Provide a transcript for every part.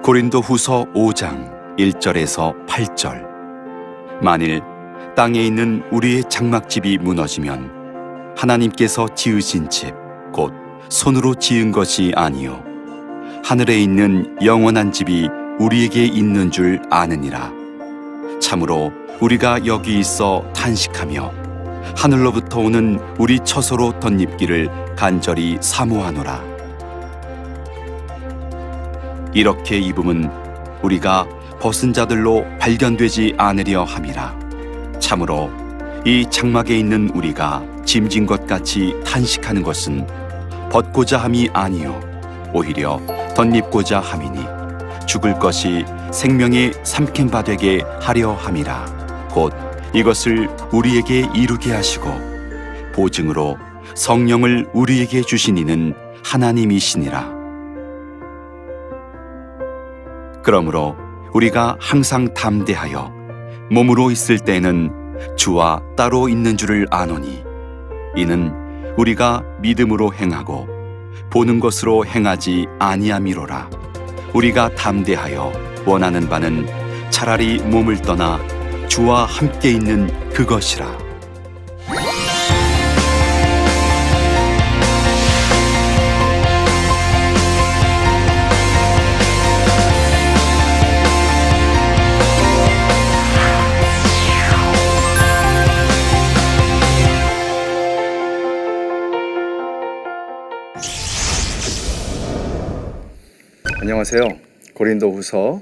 고린도후서 5장 1절에서 8절. 만일 땅에 있는 우리의 장막집이 무너지면 하나님께서 지으신 집 곧 손으로 지은 것이 아니요 하늘에 있는 영원한 집이 우리에게 있는 줄 아느니라. 참으로 우리가 여기 있어 탄식하며 하늘로부터 오는 우리 처소로 덧입기를 간절히 사모하노라. 이렇게 입음은 우리가 벗은 자들로 발견되지 않으려 함이라. 참으로 이 장막에 있는 우리가 짐진 것 같이 탄식하는 것은 벗고자 함이 아니요 오히려 덧입고자 함이니 죽을 것이 생명의 삼킨 바 되게 하려 함이라. 곧 이것을 우리에게 이루게 하시고 보증으로 성령을 우리에게 주신 이는 하나님이시니라. 그러므로 우리가 항상 담대하여 몸으로 있을 때에는 주와 따로 있는 줄을 아노니 이는 우리가 믿음으로 행하고 보는 것으로 행하지 아니함이로라. 우리가 담대하여 원하는 바는 차라리 몸을 떠나 주와 함께 있는 그것이라. 안녕하세요. 고린도후서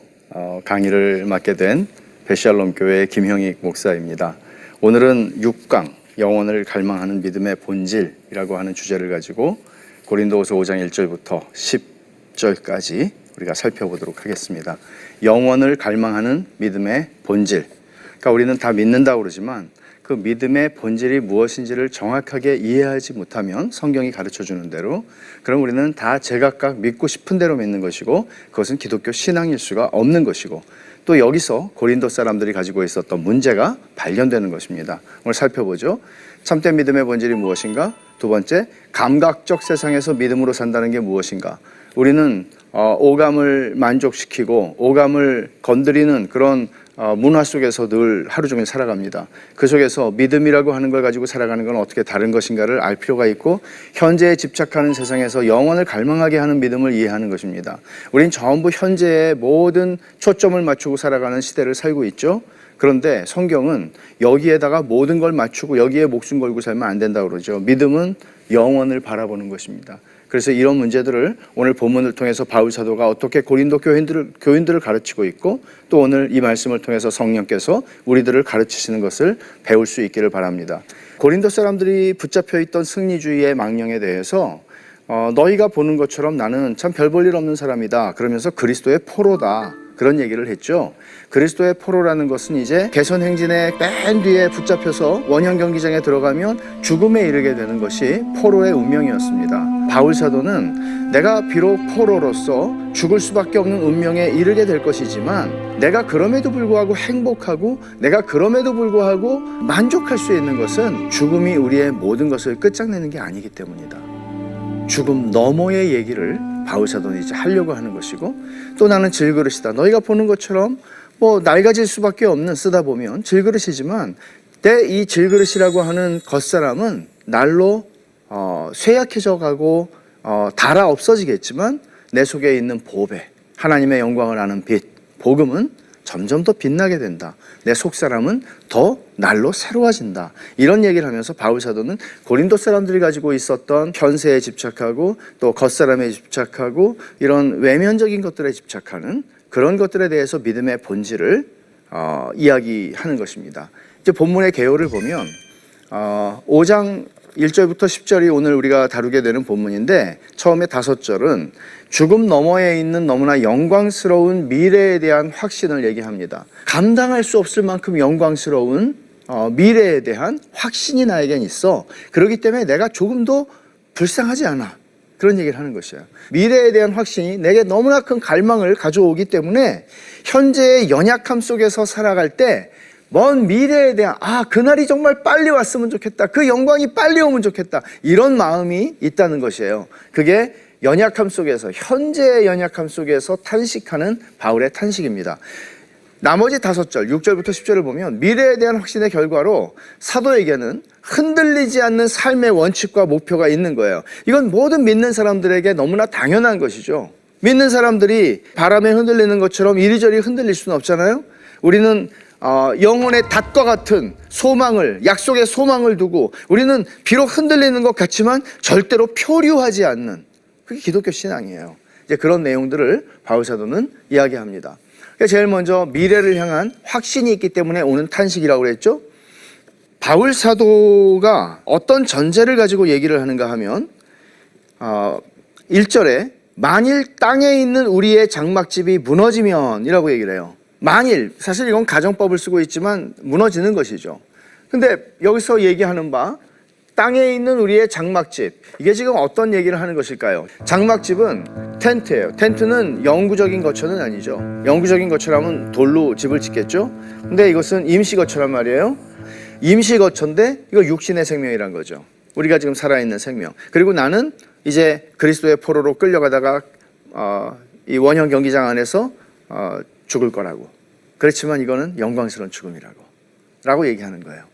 강의를 맡게 된 베샬롬 교회 김형익 목사입니다. 오늘은 6강 영혼을 갈망하는 믿음의 본질이라고 하는 주제를 가지고 고린도후서 5장 1절부터 10절까지 우리가 살펴보도록 하겠습니다. 영혼을 갈망하는 믿음의 본질. 그러니까 우리는 다 믿는다고 그러지만 그 믿음의 본질이 무엇인지를 정확하게 이해하지 못하면 성경이 가르쳐주는 대로 그럼 우리는 다 제각각 믿고 싶은 대로 믿는 것이고 그것은 기독교 신앙일 수가 없는 것이고 또 여기서 고린도 사람들이 가지고 있었던 문제가 발견되는 것입니다. 오늘 살펴보죠. 참된 믿음의 본질이 무엇인가? 두 번째, 감각적 세상에서 믿음으로 산다는 게 무엇인가? 우리는 오감을 만족시키고 오감을 건드리는 그런 문화 속에서 늘 하루 종일 살아갑니다. 그 속에서 믿음이라고 하는 걸 가지고 살아가는 건 어떻게 다른 것인가를 알 필요가 있고 현재에 집착하는 세상에서 영혼을 갈망하게 하는 믿음을 이해하는 것입니다. 우린 전부 현재에 모든 초점을 맞추고 살아가는 시대를 살고 있죠. 그런데 성경은 여기에다가 모든 걸 맞추고 여기에 목숨 걸고 살면 안 된다고 그러죠. 믿음은 영혼을 바라보는 것입니다. 그래서 이런 문제들을 오늘 본문을 통해서 바울 사도가 어떻게 고린도 교인들을 가르치고 있고 또 오늘 이 말씀을 통해서 성령께서 우리들을 가르치시는 것을 배울 수 있기를 바랍니다. 고린도 사람들이 붙잡혀 있던 승리주의의 망령에 대해서 너희가 보는 것처럼 나는 참 별 볼 일 없는 사람이다. 그러면서 그리스도의 포로다. 그런 얘기를 했죠. 그리스도의 포로라는 것은 이제 개선 행진의 맨 뒤에 붙잡혀서 원형 경기장에 들어가면 죽음에 이르게 되는 것이 포로의 운명이었습니다. 바울 사도는 내가 비록 포로로서 죽을 수밖에 없는 운명에 이르게 될 것이지만 내가 그럼에도 불구하고 행복하고 내가 그럼에도 불구하고 만족할 수 있는 것은 죽음이 우리의 모든 것을 끝장내는 게 아니기 때문이다. 죽음 너머의 얘기를 바울 사도는 이제 하려고 하는 것이고 또 나는 질그릇이다. 너희가 보는 것처럼 낡아질 수밖에 없는 쓰다 보면 질그릇이지만 내 이 질그릇이라고 하는 겉사람은 날로 쇠약해져 가고 닳아 없어지겠지만 내 속에 있는 보배 하나님의 영광을 아는 빛 복음은 점점 더 빛나게 된다. 내 속사람은 더 날로 새로워진다. 이런 얘기를 하면서 바울 사도는 고린도 사람들이 가지고 있었던 현세에 집착하고 또 겉사람에 집착하고 이런 외면적인 것들에 집착하는 그런 것들에 대해서 믿음의 본질을 이야기하는 것입니다. 이제 본문의 개요를 보면 5장 1절부터 10절이 오늘 우리가 다루게 되는 본문인데 처음에 5절은 죽음 너머에 있는 너무나 영광스러운 미래에 대한 확신을 얘기합니다. 감당할 수 없을 만큼 영광스러운 미래에 대한 확신이 나에겐 있어. 그렇기 때문에 내가 조금도 불쌍하지 않아. 그런 얘기를 하는 것이에요. 미래에 대한 확신이 내게 너무나 큰 갈망을 가져오기 때문에 현재의 연약함 속에서 살아갈 때 먼 미래에 대한 그날이 정말 빨리 왔으면 좋겠다. 그 영광이 빨리 오면 좋겠다. 이런 마음이 있다는 것이에요. 그게 연약함 속에서, 현재의 연약함 속에서 탄식하는 바울의 탄식입니다. 나머지 5절, 6절부터 10절을 보면 미래에 대한 확신의 결과로 사도에게는 흔들리지 않는 삶의 원칙과 목표가 있는 거예요. 이건 모든 믿는 사람들에게 너무나 당연한 것이죠. 믿는 사람들이 바람에 흔들리는 것처럼 이리저리 흔들릴 수는 없잖아요. 우리는 영혼의 닷과 같은 소망을, 약속의 소망을 두고 우리는 비록 흔들리는 것 같지만 절대로 표류하지 않는, 그게 기독교 신앙이에요. 이제 그런 내용들을 바울 사도는 이야기합니다. 제일 먼저 미래를 향한 확신이 있기 때문에 오는 탄식이라고 그랬죠. 바울 사도가 어떤 전제를 가지고 얘기를 하는가 하면 1절에 만일 땅에 있는 우리의 장막집이 무너지면 이라고 얘기를 해요. 만일, 사실 이건 가정법을 쓰고 있지만 무너지는 것이죠. 근데 여기서 얘기하는 바 땅에 있는 우리의 장막집, 이게 지금 어떤 얘기를 하는 것일까요? 장막집은 텐트예요. 텐트는 영구적인 거처는 아니죠. 영구적인 거처라면 돌로 집을 짓겠죠. 근데 이것은 임시거처란 말이에요. 임시거처인데 이거 육신의 생명이란 거죠. 우리가 지금 살아있는 생명. 그리고 나는 이제 그리스도의 포로로 끌려가다가 이 원형 경기장 안에서 죽을 거라고. 그렇지만 이거는 영광스러운 죽음이라고 얘기하는 거예요.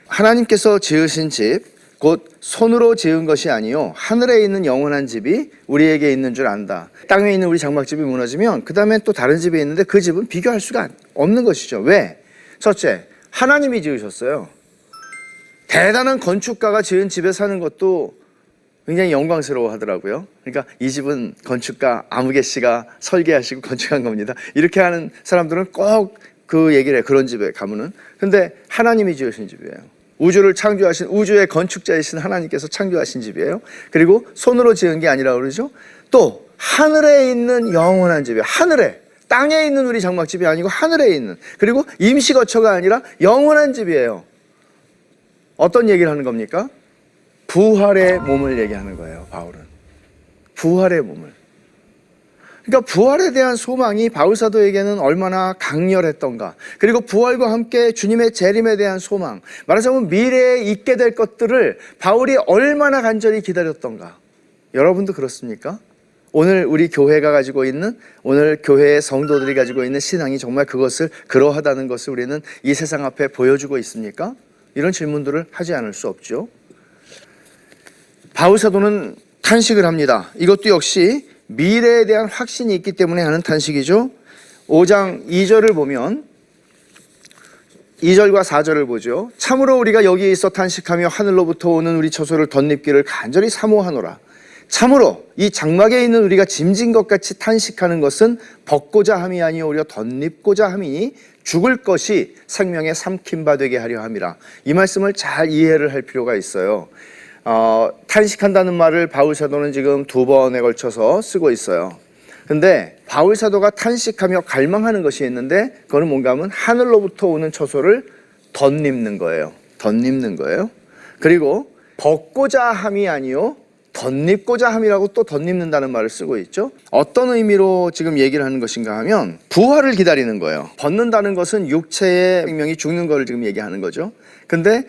하나님께서 지으신 집, 곧 손으로 지은 것이 아니요 하늘에 있는 영원한 집이 우리에게 있는 줄 안다. 땅에 있는 우리 장막집이 무너지면 그 다음에 또 다른 집이 있는데 그 집은 비교할 수가 없는 것이죠. 왜? 첫째, 하나님이 지으셨어요. 대단한 건축가가 지은 집에 사는 것도 굉장히 영광스러워 하더라고요. 그러니까 이 집은 건축가 아무개 씨가 설계하시고 건축한 겁니다. 이렇게 하는 사람들은 꼭 그 얘기를 해요. 그런 집에 가면은. 근데 하나님이 지으신 집이에요. 우주를 창조하신, 우주의 건축자이신 하나님께서 창조하신 집이에요. 그리고 손으로 지은 게 아니라 그러죠. 또 하늘에 있는 영원한 집이에요. 하늘에, 땅에 있는 우리 장막집이 아니고 하늘에 있는, 그리고 임시거처가 아니라 영원한 집이에요. 어떤 얘기를 하는 겁니까? 부활의 몸을 얘기하는 거예요. 바울은 부활의 몸을. 그러니까 부활에 대한 소망이 바울 사도에게는 얼마나 강렬했던가. 그리고 부활과 함께 주님의 재림에 대한 소망, 말하자면 미래에 있게 될 것들을 바울이 얼마나 간절히 기다렸던가. 여러분도 그렇습니까? 오늘 우리 교회가 가지고 있는, 오늘 교회의 성도들이 가지고 있는 신앙이 정말 그것을 그러하다는 것을 우리는 이 세상 앞에 보여주고 있습니까? 이런 질문들을 하지 않을 수 없죠. 바울 사도는 탄식을 합니다. 이것도 역시 미래에 대한 확신이 있기 때문에 하는 탄식이죠. 5장 2절을 보면 2절과 4절을 보죠. 참으로 우리가 여기에 있어 탄식하며 하늘로부터 오는 우리 처소를 덧입기를 간절히 사모하노라. 참으로 이 장막에 있는 우리가 짐진 것 같이 탄식하는 것은 벗고자 함이 아니요 오히려 덧입고자 함이니 죽을 것이 생명에 삼킨 바 되게 하려 함이라. 이 말씀을 잘 이해를 할 필요가 있어요. 탄식한다는 말을 바울 사도는 지금 2번에 걸쳐서 쓰고 있어요. 근데 바울 사도가 탄식하며 갈망하는 것이 있는데 그거는 뭔가 하면 하늘로부터 오는 처소를 덧입는 거예요. 덧입는 거예요. 그리고 벗고자 함이 아니요 덧입고자 함이라고 또 덧입는다는 말을 쓰고 있죠. 어떤 의미로 지금 얘기를 하는 것인가 하면 부활을 기다리는 거예요. 벗는다는 것은 육체의 생명이 죽는 것을 지금 얘기하는 거죠. 근데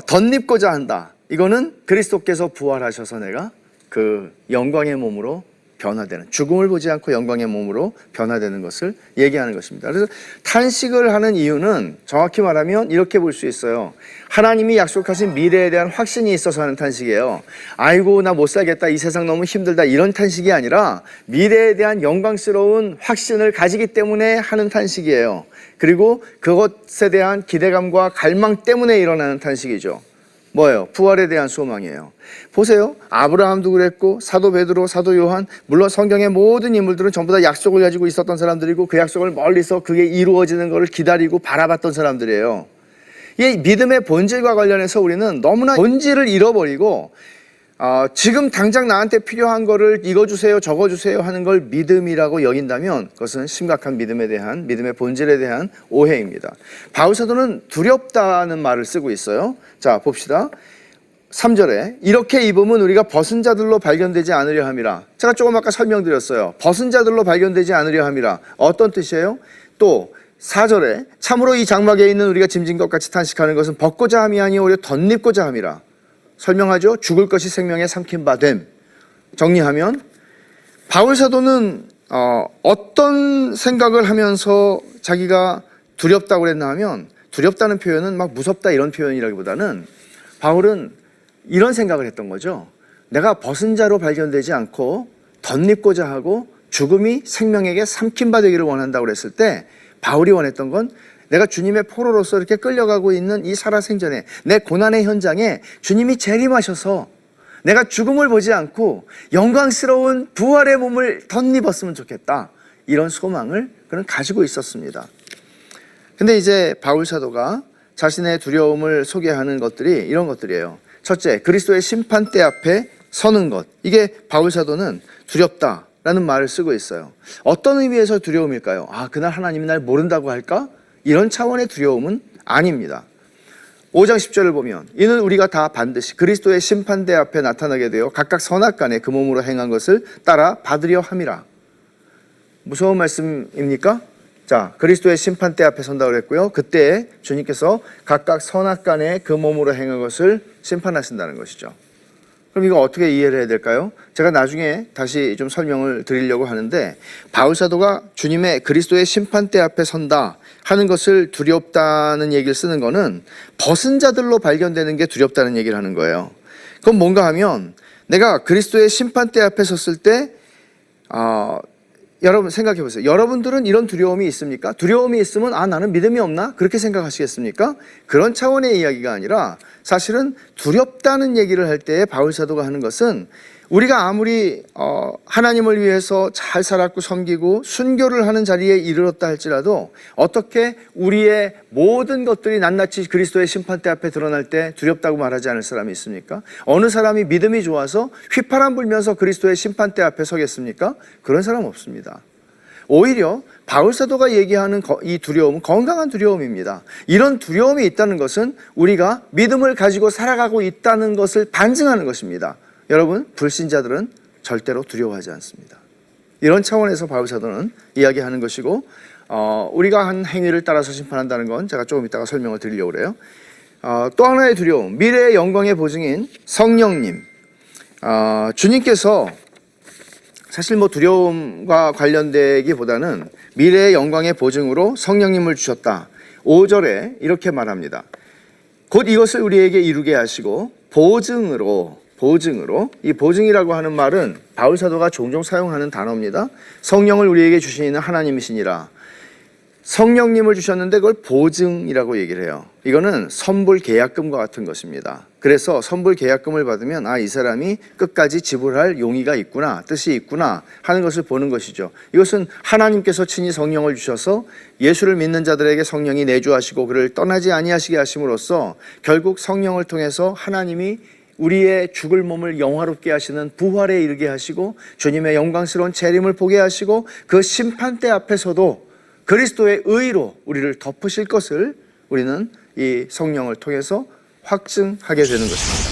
덧입고자 한다. 이거는 그리스도께서 부활하셔서 내가 그 영광의 몸으로 변화되는, 죽음을 보지 않고 영광의 몸으로 변화되는 것을 얘기하는 것입니다. 그래서 탄식을 하는 이유는 정확히 말하면 이렇게 볼 수 있어요. 하나님이 약속하신 미래에 대한 확신이 있어서 하는 탄식이에요. 아이고 나 못 살겠다, 이 세상 너무 힘들다, 이런 탄식이 아니라 미래에 대한 영광스러운 확신을 가지기 때문에 하는 탄식이에요. 그리고 그것에 대한 기대감과 갈망 때문에 일어나는 탄식이죠. 뭐예요? 부활에 대한 소망이에요. 보세요. 아브라함도 그랬고 사도 베드로, 사도 요한, 물론 성경의 모든 인물들은 전부 다 약속을 가지고 있었던 사람들이고 그 약속을 멀리서 그게 이루어지는 것을 기다리고 바라봤던 사람들이에요. 이 믿음의 본질과 관련해서 우리는 너무나 본질을 잃어버리고 지금 당장 나한테 필요한 거를 이거 주세요 저거 주세요 하는 걸 믿음이라고 여긴다면 그것은 심각한 믿음에 대한, 믿음의 본질에 대한 오해입니다. 바울 사도는 두렵다는 말을 쓰고 있어요. 자 봅시다. 3절에 이렇게 입으면 우리가 벗은 자들로 발견되지 않으려 함이라. 제가 조금 아까 설명드렸어요. 벗은 자들로 발견되지 않으려 함이라. 어떤 뜻이에요? 또 4절에 참으로 이 장막에 있는 우리가 짐진 것 같이 탄식하는 것은 벗고자 함이 아니오 오히려 덧입고자 함이라. 설명하죠. 죽을 것이 생명에 삼킨 바 됨. 정리하면 바울 사도는 어떤 생각을 하면서 자기가 두렵다고 그랬나 하면, 두렵다는 표현은 막 무섭다 이런 표현이라기보다는 바울은 이런 생각을 했던 거죠. 내가 벗은 자로 발견되지 않고 덧입고자 하고 죽음이 생명에게 삼킨 바 되기를 원한다고 그랬을 때, 바울이 원했던 건 내가 주님의 포로로서 이렇게 끌려가고 있는 이 살아생전에, 내 고난의 현장에 주님이 재림하셔서 내가 죽음을 보지 않고 영광스러운 부활의 몸을 덧입었으면 좋겠다, 이런 소망을 그는 가지고 있었습니다. 근데 이제 바울 사도가 자신의 두려움을 소개하는 것들이 이런 것들이에요. 첫째, 그리스도의 심판대 앞에 서는 것. 이게 바울 사도는 두렵다라는 말을 쓰고 있어요. 어떤 의미에서 두려움일까요? 그날 하나님이 날 모른다고 할까? 이런 차원의 두려움은 아닙니다. 5장 10절을 보면, 이는 우리가 다 반드시 그리스도의 심판대 앞에 나타나게 되어 각각 선악간에 그 몸으로 행한 것을 따라 받으려 함이라. 무서운 말씀입니까? 자, 그리스도의 심판대 앞에 선다고 그랬고요. 그때 주님께서 각각 선악간에 그 몸으로 행한 것을 심판하신다는 것이죠. 그럼 이거 어떻게 이해를 해야 될까요? 제가 나중에 다시 좀 설명을 드리려고 하는데, 바울 사도가 주님의 그리스도의 심판대 앞에 선다 하는 것을 두렵다는 얘기를 쓰는 거는 벗은 자들로 발견되는 게 두렵다는 얘기를 하는 거예요. 그건 뭔가 하면, 내가 그리스도의 심판대 앞에 섰을 때 여러분 생각해 보세요. 여러분들은 이런 두려움이 있습니까? 두려움이 있으면 나는 믿음이 없나? 그렇게 생각하시겠습니까? 그런 차원의 이야기가 아니라, 사실은 두렵다는 얘기를 할 때 바울 사도가 하는 것은, 우리가 아무리 하나님을 위해서 잘 살았고 섬기고 순교를 하는 자리에 이르렀다 할지라도, 어떻게 우리의 모든 것들이 낱낱이 그리스도의 심판대 앞에 드러날 때 두렵다고 말하지 않을 사람이 있습니까? 어느 사람이 믿음이 좋아서 휘파람 불면서 그리스도의 심판대 앞에 서겠습니까? 그런 사람 없습니다. 오히려 바울 사도가 얘기하는 이 두려움은 건강한 두려움입니다. 이런 두려움이 있다는 것은 우리가 믿음을 가지고 살아가고 있다는 것을 반증하는 것입니다. 여러분, 불신자들은 절대로 두려워하지 않습니다. 이런 차원에서 바울 사도는 이야기하는 것이고, 우리가 한 행위를 따라서 심판한다는 건 제가 조금 이따가 설명을 드리려고 그래요. 또 하나의 두려움, 미래의 영광의 보증인 성령님. 주님께서 사실 두려움과 관련되기보다는 미래의 영광의 보증으로 성령님을 주셨다. 5절에 이렇게 말합니다. 곧 이것을 우리에게 이루게 하시고 보증으로, 이 보증이라고 하는 말은 바울 사도가 종종 사용하는 단어입니다. 성령을 우리에게 주시는 하나님이시니라. 성령님을 주셨는데 그걸 보증이라고 얘기를 해요. 이거는 선불 계약금과 같은 것입니다. 그래서 선불 계약금을 받으면 이 사람이 끝까지 지불할 용의가 있구나, 뜻이 있구나 하는 것을 보는 것이죠. 이것은 하나님께서 친히 성령을 주셔서 예수를 믿는 자들에게 성령이 내주하시고 그를 떠나지 아니하시게 하심으로써 결국 성령을 통해서 하나님이 우리의 죽을 몸을 영화롭게 하시는 부활에 이르게 하시고 주님의 영광스러운 재림을 보게 하시고 그 심판대 앞에서도 그리스도의 의로 우리를 덮으실 것을 우리는 이 성령을 통해서 확증하게 되는 것입니다.